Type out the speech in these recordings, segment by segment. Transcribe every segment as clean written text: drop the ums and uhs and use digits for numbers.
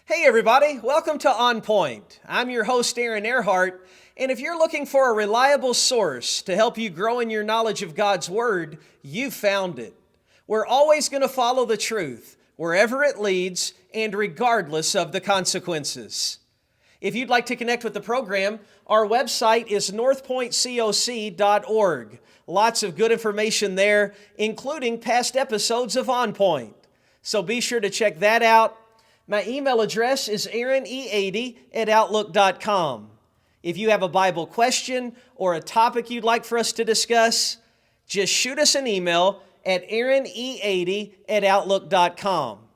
Hey everybody, welcome to On Point. I'm your host Aaron Earhart, and if you're looking for a reliable source to help you grow in your knowledge of God's Word, you've found it. We're always going to follow the truth, wherever it leads and regardless of the consequences. If you'd like to connect with the program, our website is northpointcoc.org. Lots of good information there, including past episodes of On Point. So be sure to check that out. My email address is aaronE80@outlook.com. If you have a Bible question or a topic you'd like for us to discuss, just shoot us an email at aaronE80@outlook.com.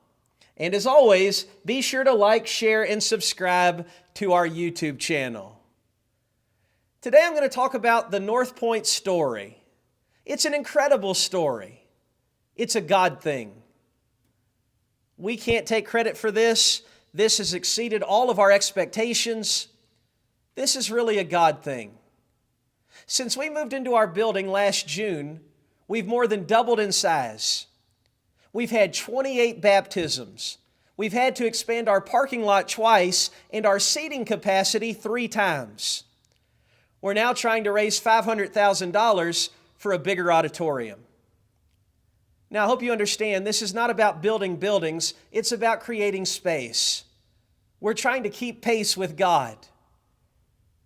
And as always, be sure to like, share, and subscribe to our YouTube channel. Today I'm going to talk about the North Point story. It's an incredible story. It's a God thing. We can't take credit for this. This has exceeded all of our expectations. This is really a God thing. Since we moved into our building last June, we've more than doubled in size. We've had 28 baptisms. We've had to expand our parking lot twice and our seating capacity 3 times. We're now trying to raise $500,000 for a bigger auditorium. Now, I hope you understand this is not about building buildings, it's about creating space. We're trying to keep pace with God.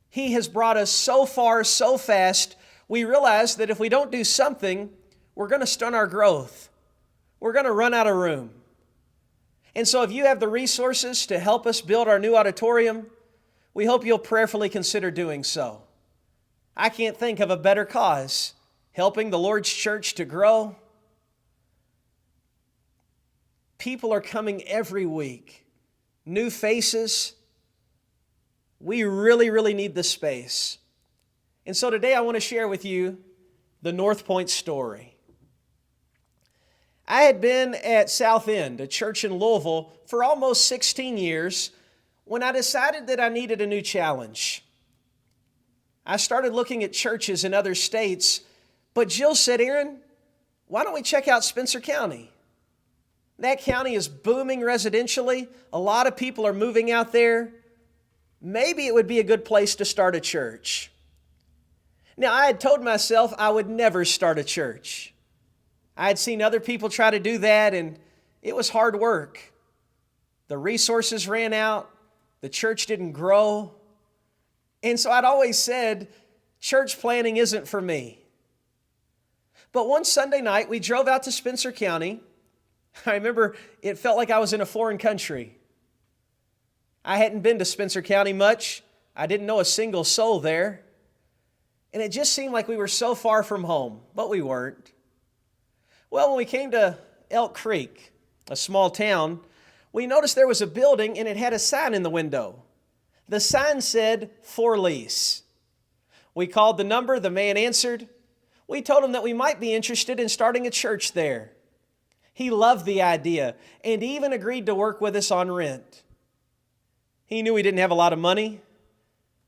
He has brought us so far, so fast, we realize that if we don't do something, we're going to stunt our growth. We're going to run out of room. And so if you have the resources to help us build our new auditorium, we hope you'll prayerfully consider doing so. I can't think of a better cause, helping the Lord's church to grow. People are coming every week. New faces. We really need the space. And so today I want to share with you the North Point story. I had been at South End, a church in Louisville, for almost 16 years when I decided that I needed a new challenge. I started looking at churches in other states, but Jill said, "Aaron, why don't we check out Spencer County? That county is booming residentially. A lot of people are moving out there. Maybe it would be a good place to start a church." Now, I had told myself I would never start a church. I had seen other people try to do that, and it was hard work. The resources ran out. The church didn't grow. And so I'd always said, church planning isn't for me. But one Sunday night, we drove out to Spencer County. I remember it felt like I was in a foreign country. I hadn't been to Spencer County much. I didn't know a single soul there. And it just seemed like we were so far from home, but we weren't. Well, when we came to Elk Creek, a small town, we noticed there was a building and it had a sign in the window. The sign said, "For lease." We called the number, the man answered. We told him that we might be interested in starting a church there. He loved the idea and even agreed to work with us on rent. He knew we didn't have a lot of money,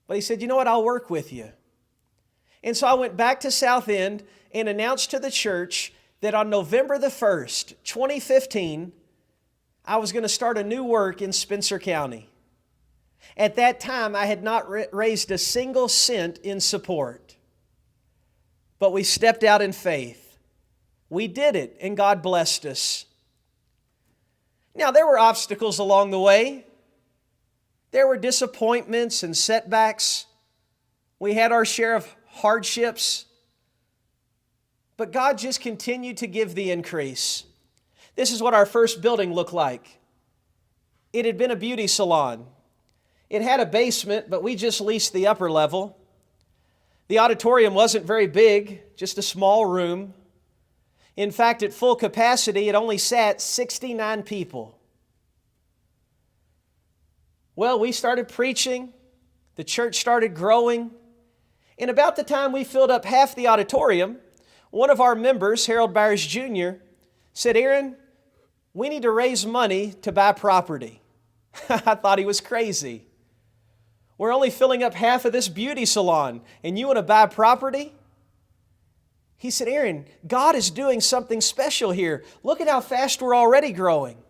but he said, "You know what, I'll work with you." And so I went back to South End and announced to the church that on November the 1st, 2015, I was going to start a new work in Spencer County. At that time, I had not raised a single cent in support, but we stepped out in faith. We did it, and God blessed us. Now, there were obstacles along the way. There were disappointments and setbacks. We had our share of hardships. But God just continued to give the increase. This is what our first building looked like. It had been a beauty salon. It had a basement, but we just leased the upper level. The auditorium wasn't very big, just a small room. In fact, at full capacity, it only sat 69 people. Well, we started preaching. The church started growing. And about the time we filled up half the auditorium, one of our members, Harold Byers Jr., said, "Aaron, we need to raise money to buy property." I thought he was crazy. We're only filling up half of this beauty salon, and you want to buy property? He said, "Aaron, God is doing something special here. Look at how fast we're already growing."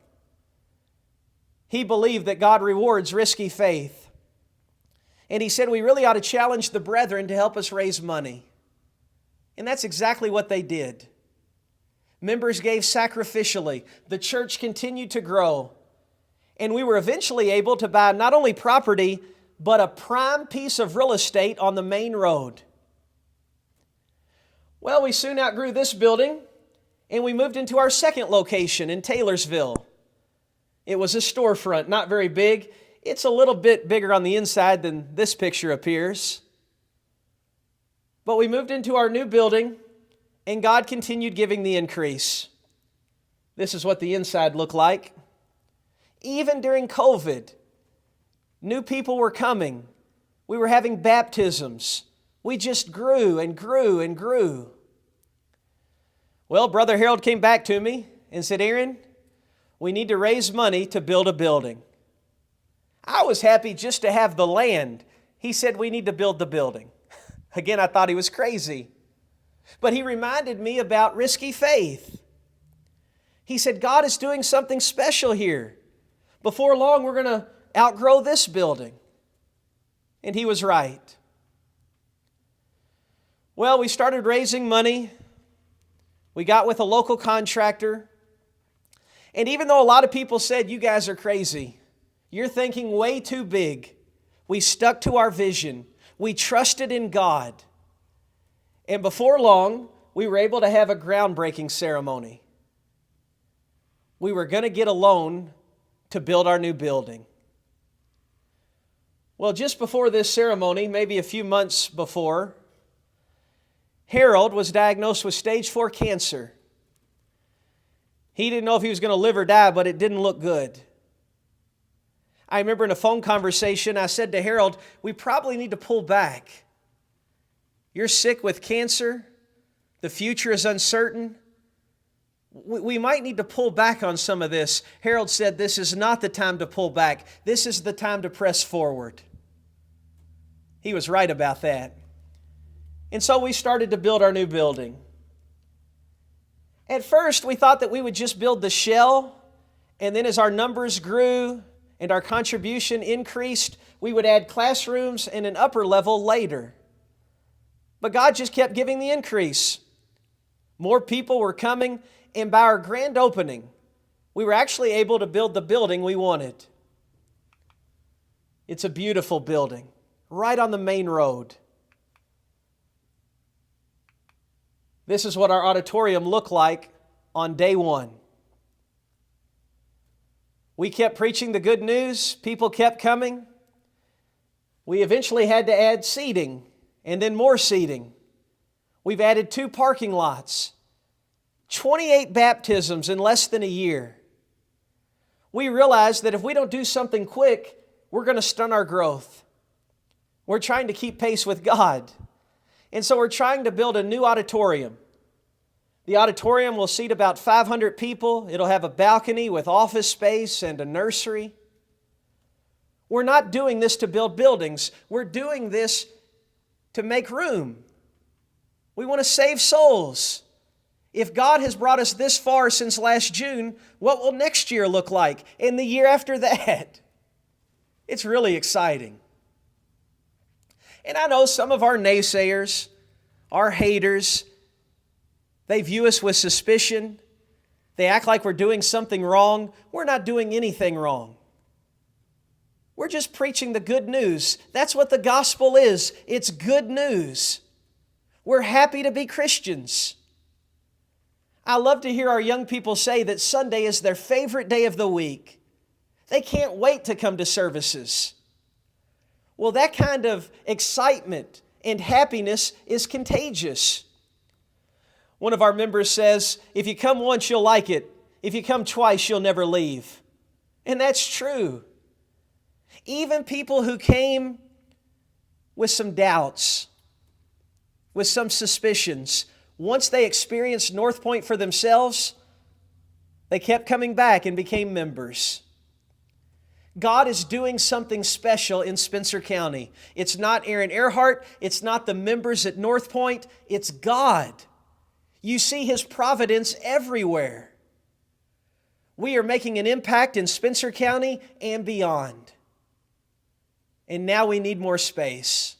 He believed that God rewards risky faith. And he said we really ought to challenge the brethren to help us raise money. And that's exactly what they did. Members gave sacrificially. The church continued to grow. And we were eventually able to buy not only property, but a prime piece of real estate on the main road. Well, we soon outgrew this building, and we moved into our second location in Taylorsville. It was a storefront, not very big. It's a little bit bigger on the inside than this picture appears. But we moved into our new building, and God continued giving the increase. This is what the inside looked like. Even during COVID, new people were coming. We were having baptisms. We just grew and grew and grew. Well, Brother Harold came back to me and said, Aaron, we need to raise money to build a building. I was happy just to have the land. He said, we need to build the building. Again, I thought he was crazy. But he reminded me about risky faith. He said, God is doing something special here. Before long, we're going to outgrow this building. And he was right. Well, we started raising money. We got with a local contractor. And even though a lot of people said, you guys are crazy, you're thinking way too big, we stuck to our vision. We trusted in God. And before long, we were able to have a groundbreaking ceremony. We were going to get a loan to build our new building. Well, just before this ceremony, maybe a few months before, Harold was diagnosed with stage 4 cancer. He didn't know if he was going to live or die, but it didn't look good. I remember in a phone conversation, I said to Harold, we probably need to pull back. You're sick with cancer. The future is uncertain. We might need to pull back on some of this. Harold said, this is not the time to pull back. This is the time to press forward. He was right about that. And so we started to build our new building. At first, we thought that we would just build the shell, and then as our numbers grew and our contribution increased, we would add classrooms and an upper level later. But God just kept giving the increase. More people were coming, and by our grand opening, we were actually able to build the building we wanted. It's a beautiful building, right on the main road. This is what our auditorium looked like on day one. We kept preaching the good news. People kept coming. We eventually had to add seating and then more seating. We've added 2 parking lots, 28 baptisms in less than a year. We realized that if we don't do something quick, we're going to stunt our growth. We're trying to keep pace with God. And so we're trying to build a new auditorium. The auditorium will seat about 500 people. It'll have a balcony with office space and a nursery. We're not doing this to build buildings. We're doing this to make room. We want to save souls. If God has brought us this far since last June, what will next year look like? And the year after that? It's really exciting. And I know some of our naysayers, our haters, they view us with suspicion. They act like we're doing something wrong. We're not doing anything wrong. We're just preaching the good news. That's what the gospel is. It's good news. We're happy to be Christians. I love to hear our young people say that Sunday is their favorite day of the week. They can't wait to come to services. Well, that kind of excitement and happiness is contagious. One of our members says, if you come once, you'll like it. If you come twice, you'll never leave. And that's true. Even people who came with some doubts, with some suspicions, once they experienced North Point for themselves, they kept coming back and became members. God is doing something special in Spencer County. It's not Aaron Earhart. It's not the members at North Point. It's God. You see His providence everywhere. We are making an impact in Spencer County and beyond. And now we need more space.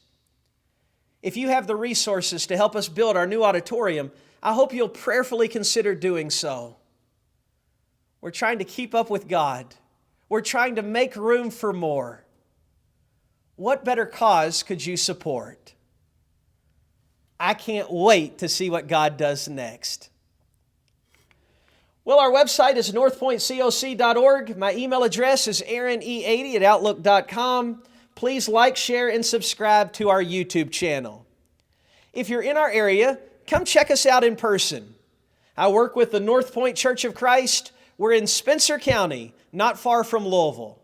If you have the resources to help us build our new auditorium, I hope you'll prayerfully consider doing so. We're trying to keep up with God. We're trying to make room for more. What better cause could you support? I can't wait to see what God does next. Well, our website is northpointcoc.org. My email address is aaronE80@outlook.com. Please like, share, and subscribe to our YouTube channel. If you're in our area, come check us out in person. I work with the North Point Church of Christ. We're in Spencer County, not far from Louisville.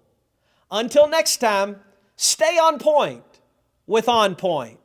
Until next time, stay on point with On Point.